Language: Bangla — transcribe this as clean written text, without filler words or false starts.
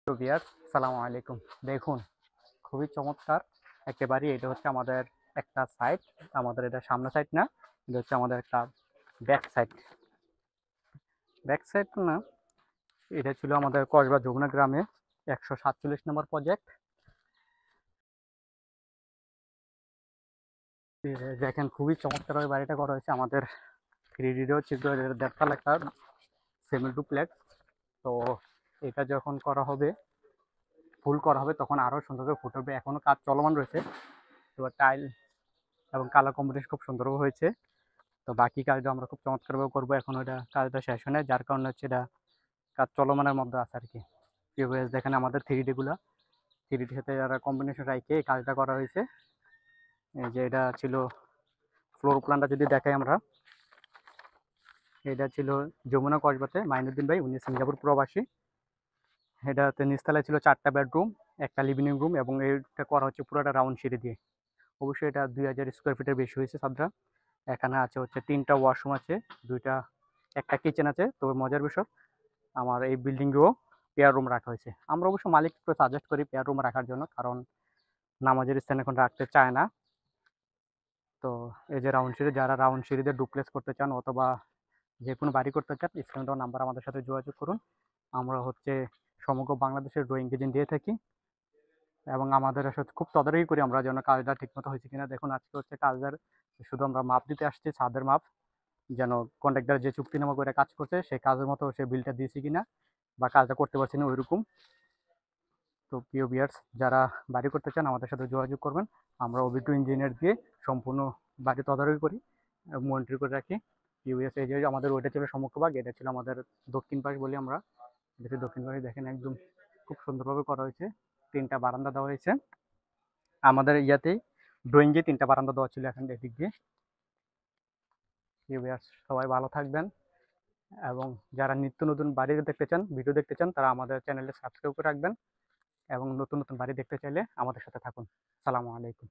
তো ভিউয়ার্স, সালামু আলাইকুম। দেখুন, খুবই চমৎকার একটা বাড়ি। এটা হচ্ছে আমাদের একটা সাইড। আমাদের এটা সামনে সাইড না, এটা হচ্ছে আমাদের একটা ব্যাক সাইড। ব্যাক সাইড না, এটা ছিল আমাদের কসবা যমুনা গ্রামে 147 নম্বর প্রজেক্ট। দেখেন, খুবই চমৎকারভাবে বাড়িটা করা হয়েছে। আমাদের 3Dও ছিল, দেড়তলা একটা সেমি ডুপ্লেক্স। তো এটা যখন করা হবে, ফুল করা হবে, তখন আরও সুন্দর করে ফুটে উঠবে। এখনও কাজ চলমান রয়েছে। তো টাইল এবং কালার কম্বিনেশন খুব সুন্দরভাবে হয়েছে। তো বাকি কাজটা আমরা খুব চমৎকারভাবে করবো। এখন ওইটা কাজটা শেষ হয় না, যার কারণে হচ্ছে এটা কাজ চলমানের মধ্যে আছে আর কি। পিওএস দেখেন, আমাদের 3Dর সাথে যারা কম্বিনেশন রাখে এই কাজটা করা হয়েছে। এই যে এটা ছিল ফ্লোর প্ল্যানটা, যদি দেখাই আমরা, এটা ছিল যমুনা কসবাতে মাইনুদ্দিন ভাই, উনি সিঙ্গাপুর প্রবাসী। এটাতে নিচতলায় ছিল 4টা বেডরুম, একটা লিভিং রুম, এবং এটা করা হচ্ছে পুরোটা রাউন্ড সিঁড়ি দিয়ে। অবশ্যই এটা 2000 স্কোয়ার ফিটের বেশি হয়েছে ছাদটা। এখানে আছে হচ্ছে 3টা ওয়াশরুম আছে, একটা কিচেন আছে। তবে মজার বিষয়, আমার এই বিল্ডিংয়েও পেয়ার রুম রাখা হয়েছে। আমরা অবশ্য মালিককে সাজেস্ট করি পেয়ার রুম রাখার জন্য, কারণ নামাজের স্থান এখন রাখতে চায় না। তো এই যে রাউন্ড সিঁড়ি, যারা রাউন্ড সিঁড়িতে ডুপ্লেক্স করতে চান অথবা যে কোনো বাড়ি করতে চান, স্ক্রিনে দেওয়া নাম্বার আমাদের সাথে যোগাযোগ করুন। আমরা হচ্ছে সমগ্র বাংলাদেশের ড্রয়িং এজেন্ট দিয়ে থাকি, এবং আমাদের আসলে খুব তদারকি করি আমরা যেন কাজটা ঠিকমতো হয়েছে কিনা। দেখুন, আজকে হচ্ছে কাজের শুধু আমরা মাপ দিতে আসছি, ছাদের মাপ, যেন কন্ট্রাক্টর যে চুক্তিনামা করে কাজ করছে সেই কাজের মতো সে বিলটা দিয়েছে কিনা বা কাজটা করতে পারছি না ওইরকম। তো প্রিয় ভিউয়ার্স, যারা বাড়ি করতে চান আমাদের সাথে যোগাযোগ করবেন। আমরা অভিজ্ঞ ইঞ্জিনিয়ার দিয়ে সম্পূর্ণ বাড়ি তদারকি করি, মনিটর করে রাখি। ইউএস এই যে আমাদের ওইটা ছিল সম্মুখভাগ, এটা ছিল আমাদের দক্ষিণ পাশ বলি আমরা। এটা দক্ষিণ পাশে দেখেন, একদম খুব সুন্দরভাবে করা হয়েছে। 3টা বারান্দা দেওয়া হয়েছে আমাদের ইয়াতেই, ড্রয়িংয়ে 3টা বারান্দা দেওয়া ছিল এখন এদিক দিয়ে। ভিউয়ার্স, সবাই ভালো থাকবেন, এবং যারা নিত্য নতুন বাড়ি দেখতে চান, ভিডিও দেখতে চান, তারা আমাদের চ্যানেলে সাবস্ক্রাইব করে রাখবেন, এবং নতুন নতুন বাড়ি দেখতে চাইলে আমাদের সাথে থাকুন। সালামু আলাইকুম।